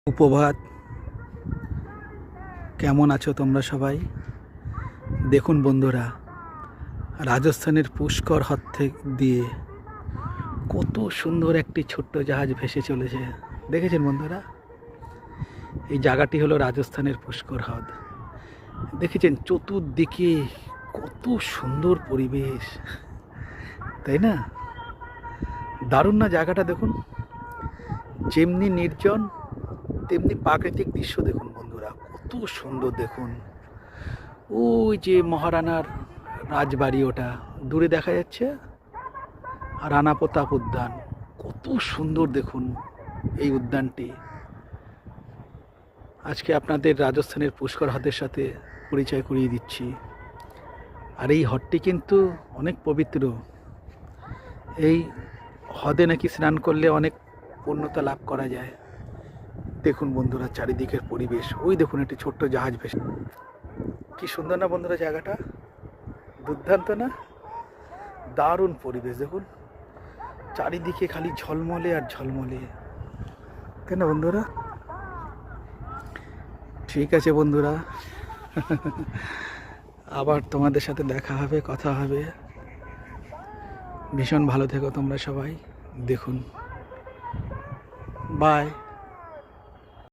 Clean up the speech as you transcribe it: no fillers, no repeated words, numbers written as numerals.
উপভাত, কেমন আছো তোমরা সবাই? দেখুন বন্ধুরা, রাজস্থানের পুষ্কর হ্রদ দিয়ে কত সুন্দর একটি ছোট্ট জাহাজ ভেসে চলেছে। দেখেছেন বন্ধুরা? এই জায়গাটি হলো রাজস্থানের পুষ্কর হ্রদ। দেখেছেন চতুর্দিকে কত সুন্দর পরিবেশ, তাই না? দারুণ না জায়গাটা? দেখুন, যেমনি নির্জন তেমনি প্রাকৃতিক দৃশ্য। দেখুন বন্ধুরা, কত সুন্দর। দেখুন ওই যে মহারানার রাজবাড়ি, ওটা দূরে দেখা যাচ্ছে, আর রানা প্রতাপ উদ্যান। কত সুন্দর দেখুন এই উদ্যানটি। আজকে আপনাদের রাজস্থানের পুষ্কর হ্রদের সাথে পরিচয় করিয়ে দিচ্ছি। আর এই হ্রদটি কিন্তু অনেক পবিত্র। এই হ্রদে নাকি স্নান করলে অনেক পূর্ণতা লাভ করা যায়। দেখুন বন্ধুরা চারিদিকের পরিবেশ। ওই দেখুন একটি ছোট্ট জাহাজ ভেসে। কি সুন্দর না বন্ধুরা জায়গাটা? দুর্দান্ত না? দারুণ পরিবেশ। দেখুন চারিদিকে খালি ঝলমলে আর ঝলমলে, তাই না বন্ধুরা? ঠিক আছে বন্ধুরা, আবার তোমাদের সাথে দেখা হবে, কথা হবে। ভীষণ ভালো থেকো তোমরা সবাই। দেখুন, বাই।